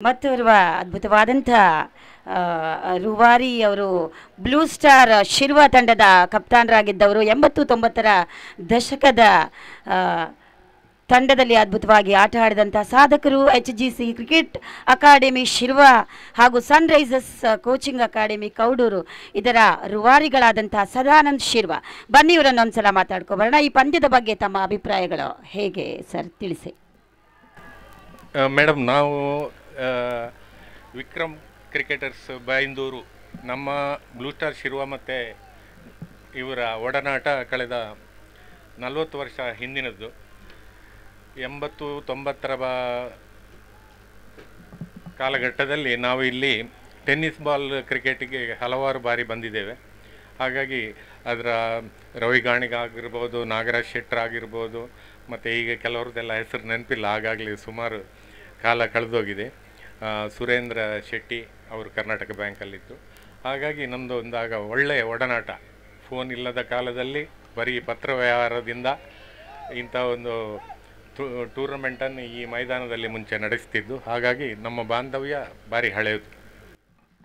ಮತ್ತೋರ್ವ ಅದ್ಭುತವಾದಂಥ ರೂವಾರಿ ಅವರು ಬ್ಲೂ ಸ್ಟಾರ್ ಶಿರ್ವ ತಂಡದ ಕಪ್ತಾನರಾಗಿದ್ದವರು 80-90ರ ದಶಕದ ತಂಡದಲ್ಲಿ ಅದ್ಭುತವಾಗಿ ಆಟ ಆಡಿದಂಥ ಸಾಧಕರು HGC ಕ್ರಿಕೆಟ್ ಅಕಾಡೆಮಿ ಶಿರ್ವ ಹಾಗೂ ಸನ್ರೈಸರ್ಸ್ ಕೋಚಿಂಗ್ ಅಕಾಡೆಮಿ ಕೌಡೂರು ಇದರ ರೂವಾರಿಗಳಾದಂಥ ಸದಾನಂದ್ ಶಿರ್ವ. ಬನ್ನಿ ಇವರನ್ನು ಒಂದ್ಸಲ ಮಾತಾಡ್ಕೊಬರೋಣ. ಈ ಪಂದ್ಯದ ಬಗ್ಗೆ ತಮ್ಮ ಅಭಿಪ್ರಾಯಗಳು ಹೇಗೆ ಸರ್, ತಿಳಿಸಿ. ಮೇಡಮ್, ನಾವು ವಿಕ್ರಮ್ ಕ್ರಿಕೆಟರ್ಸ್ ಬೈಂದೂರು, ನಮ್ಮ ಬ್ಲೂ ಸ್ಟಾರ್ ಶಿರ್ವ ಮತ್ತು ಇವರ ಒಡನಾಟ ಕಳೆದ 40 ವರ್ಷ ಹಿಂದಿನದ್ದು. 80-90ರ ಕಾಲಘಟ್ಟದಲ್ಲಿ ನಾವು ಇಲ್ಲಿ ಟೆನ್ನಿಸ್ ಬಾಲ್ ಕ್ರಿಕೆಟಿಗೆ ಹಲವಾರು ಬಾರಿ ಬಂದಿದ್ದೇವೆ. ಹಾಗಾಗಿ ಅದರ ರವಿ ಗಾಣಿಗಾಗಿರ್ಬೋದು, ನಾಗರಾಜ್ ಶೆಟ್ಟರ್ ಆಗಿರ್ಬೋದು, ಮತ್ತು ಈಗ ಕೆಲವ್ರದ್ದೆಲ್ಲ ಹೆಸರು ನೆನಪಿಲ್ಲ, ಹಾಗಾಗಲಿ ಸುಮಾರು ಕಾಲ ಕಳೆದೋಗಿದೆ. ಸುರೇಂದ್ರ ಶೆಟ್ಟಿ ಅವರು ಕರ್ನಾಟಕ ಬ್ಯಾಂಕಲ್ಲಿದ್ದು. ಹಾಗಾಗಿ ನಮ್ಮದು ಒಂದಾಗ ಒಳ್ಳೆಯ ಒಡನಾಟ. ಫೋನ್ ಇಲ್ಲದ ಕಾಲದಲ್ಲಿ ಬರೀ ಪತ್ರ ವ್ಯವಹಾರದಿಂದ ಇಂಥ ಒಂದು ಟೂರ್ನಮೆಂಟನ್ನು ಈ ಮೈದಾನದಲ್ಲಿ ಮುಂಚೆ ನಡೆಸ್ತಿದ್ದು. ಹಾಗಾಗಿ ನಮ್ಮ ಬಾಂಧವ್ಯ ಭಾರಿ ಹಳೆಯದು.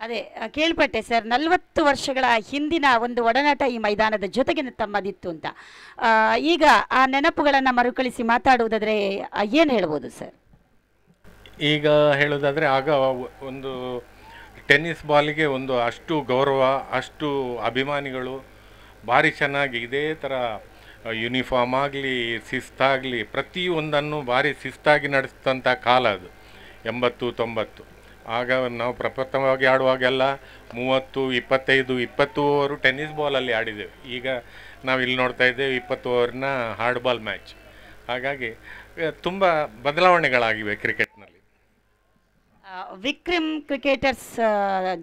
ಅದೇ ಕೇಳ್ಪಟ್ಟೆ ಸರ್, 40 ವರ್ಷಗಳ ಹಿಂದಿನ ಒಂದು ಒಡನಾಟ ಈ ಮೈದಾನದ ಜೊತೆಗೆ ತಮ್ಮದಿತ್ತು ಅಂತ. ಈಗ ಆ ನೆನಪುಗಳನ್ನು ಮರುಕಳಿಸಿ ಮಾತಾಡುವುದಾದರೆ ಏನು ಹೇಳ್ಬೋದು ಸರ್? ಈಗ ಹೇಳೋದಾದರೆ, ಆಗ ಒಂದು ಟೆನ್ನಿಸ್ ಬಾಲಿಗೆ ಒಂದು ಅಷ್ಟು ಗೌರವ, ಅಷ್ಟು ಅಭಿಮಾನಿಗಳು, ಭಾರಿ ಚೆನ್ನಾಗಿ ಇದೇ ಥರ ಯೂನಿಫಾರ್ಮ್ ಆಗಲಿ, ಶಿಸ್ತಾಗಲಿ, ಪ್ರತಿಯೊಂದನ್ನು ಭಾರಿ ಶಿಸ್ತಾಗಿ ನಡೆಸಿದಂಥ ಕಾಲ ಅದು 80-90. ಆಗ ನಾವು ಪ್ರಪ್ರಥಮವಾಗಿ ಆಡುವಾಗೆಲ್ಲ 30, 25, 20 ಓವರು ಟೆನ್ನಿಸ್ ಬಾಲಲ್ಲಿ ಆಡಿದ್ದೇವೆ. ಈಗ ನಾವು ಇಲ್ಲಿ ನೋಡ್ತಾ ಇದ್ದೇವೆ 20 ಓವರ್ನ ಹಾರ್ಡ್ ಬಾಲ್ ಮ್ಯಾಚ್. ಹಾಗಾಗಿ ತುಂಬ ಬದಲಾವಣೆಗಳಾಗಿವೆ ಕ್ರಿಕೆಟ್ನಲ್ಲಿ. ವಿಕ್ರಮ್ ಕ್ರಿಕೆಟರ್ಸ್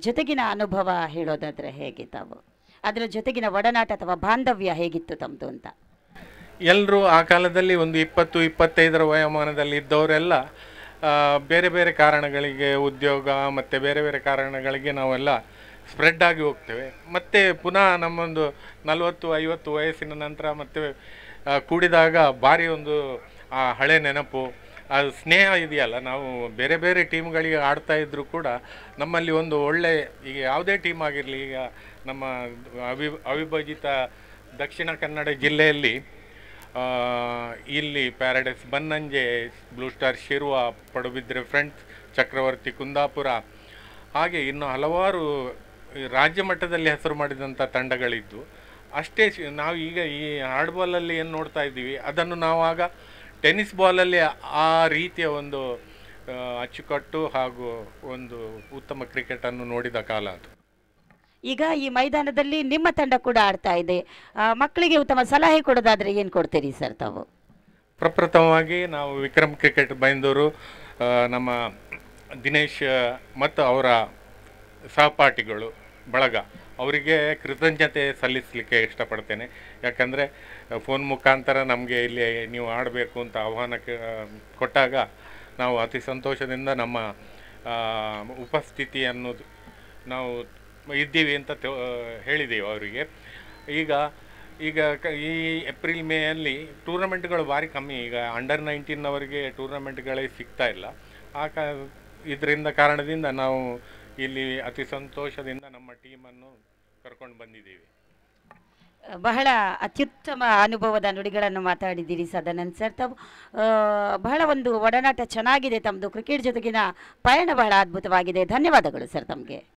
ಜೊತೆಗಿನ ಅನುಭವ ಹೇಳೋದಾದರೆ ಹೇಗೆ ತಾವು? ಅದರ ಜೊತೆಗಿನ ಒಡನಾಟ ಅಥವಾ ಬಾಂಧವ್ಯ ಹೇಗಿತ್ತು ತಮ್ಮದು ಅಂತ? ಎಲ್ಲರೂ ಆ ಕಾಲದಲ್ಲಿ ಒಂದು 20-25ರ ವಯೋಮಾನದಲ್ಲಿ ಇದ್ದವರೆಲ್ಲ ಬೇರೆ ಬೇರೆ ಕಾರಣಗಳಿಗೆ, ಉದ್ಯೋಗ ಮತ್ತು ಬೇರೆ ಬೇರೆ ಕಾರಣಗಳಿಗೆ ನಾವೆಲ್ಲ ಸ್ಪ್ರೆಡ್ ಆಗಿ ಹೋಗ್ತೇವೆ. ಮತ್ತು ಪುನಃ ನಮ್ಮೊಂದು 40-50 ವಯಸ್ಸಿನ ನಂತರ ಮತ್ತೆ ಕೂಡಿದಾಗ ಭಾರಿ ಒಂದು ಆ ಹಳೆ ನೆನಪು, ಅದು ಸ್ನೇಹ ಇದೆಯಲ್ಲ. ನಾವು ಬೇರೆ ಬೇರೆ ಟೀಮ್ಗಳಿಗೆ ಆಡ್ತಾ ಇದ್ದರೂ ಕೂಡ ನಮ್ಮಲ್ಲಿ ಒಂದು ಒಳ್ಳೆ, ಈಗ ಯಾವುದೇ ಟೀಮ್ ಆಗಿರಲಿ, ಈಗ ನಮ್ಮ ಅವಿಭಜಿತ ದಕ್ಷಿಣ ಕನ್ನಡ ಜಿಲ್ಲೆಯಲ್ಲಿ ಇಲ್ಲಿ Paradise Bannanje, Blue Star Shirva, Padubidri Friends, Chakravarthi Kundapura, ಹಾಗೆ ಇನ್ನು ಹಲವಾರು ರಾಜ್ಯ ಮಟ್ಟದಲ್ಲಿ ಹೆಸರು ಮಾಡಿದಂಥ ತಂಡಗಳಿದ್ದು. ಅಷ್ಟೇ ನಾವು ಈಗ ಈ ಹಾರ್ಡ್ ಬಾಲಲ್ಲಿ ಏನು ನೋಡ್ತಾ ಇದ್ದೀವಿ, ಅದನ್ನು ನಾವು ಆಗ ಟೆನ್ನಿಸ್ ಬಾಲಲ್ಲಿ ಆ ರೀತಿಯ ಒಂದು ಅಚ್ಚುಕಟ್ಟು ಹಾಗೂ ಒಂದು ಉತ್ತಮ ಕ್ರಿಕೆಟನ್ನು ನೋಡಿದ ಕಾಲ ಅದು. ಈಗ ಈ ಮೈದಾನದಲ್ಲಿ ನಿಮ್ಮ ತಂಡ ಕೂಡ ಆಡ್ತಾ ಇದೆ. ಮಕ್ಕಳಿಗೆ ಉತ್ತಮ ಸಲಹೆ ಕೊಡೋದಾದರೆ ಏನು ಕೊಡ್ತೀರಿ ಸರ್ ತಾವು? ಪ್ರಪ್ರಥಮವಾಗಿ ನಾವು ವಿಕ್ರಮ್ ಕ್ರಿಕೆಟ್ ಬೈಂದೂರು ನಮ್ಮ ದಿನೇಶ್ ಮತ್ತು ಅವರ ಸಹಪಾಠಿಗಳು ಬಳಗ, ಅವರಿಗೆ ಕೃತಜ್ಞತೆ ಸಲ್ಲಿಸಲಿಕ್ಕೆ ಇಷ್ಟಪಡ್ತೇನೆ. ಯಾಕಂದರೆ ಫೋನ್ ಮುಖಾಂತರ ನಮಗೆ ಇಲ್ಲಿ ನೀವು ಆಡಬೇಕು ಅಂತ ಆಹ್ವಾನ ಕೊಟ್ಟಾಗ ನಾವು ಅತಿ ಸಂತೋಷದಿಂದ ನಮ್ಮ ಉಪಸ್ಥಿತಿಯನ್ನು ನಾವು ಇದ್ದೀವಿ ಅಂತ ಹೇಳಿದ್ದೀವಿ ಅವರಿಗೆ. ಈಗ ಈ ಏಪ್ರಿಲ್ ಮೇಯಲ್ಲಿ ಟೂರ್ನಮೆಂಟ್ಗಳು ಭಾರಿ ಕಮ್ಮಿ. ಈಗ ಅಂಡರ್ 19ಅವರಿಗೆ ಟೂರ್ನಮೆಂಟ್ಗಳೇ ಸಿಗ್ತಾ ಇಲ್ಲ. ಇದರಿಂದ ಕಾರಣದಿಂದ ನಾವು ಇಲ್ಲಿ ಅತಿ ಸಂತೋಷದಿಂದ ನಮ್ಮ ಟೀಮನ್ನು ಕರ್ಕೊಂಡು ಬಂದಿದ್ದೀವಿ. ಬಹಳ ಅತ್ಯುತ್ತಮ ಅನುಭವದ ನುಡಿಗಳನ್ನು ಮಾತಾಡಿದ್ದೀರಿ ಸದಾನಂದ್ ಸರ್. ತಾವು ಬಹಳ ಒಂದು ಒಡನಾಟ ಚೆನ್ನಾಗಿದೆ ತಮ್ಮದು. ಕ್ರಿಕೆಟ್ ಜೊತೆಗಿನ ಪಯಣ ಬಹಳ ಅದ್ಭುತವಾಗಿದೆ. ಧನ್ಯವಾದಗಳು ಸರ್ ತಮಗೆ.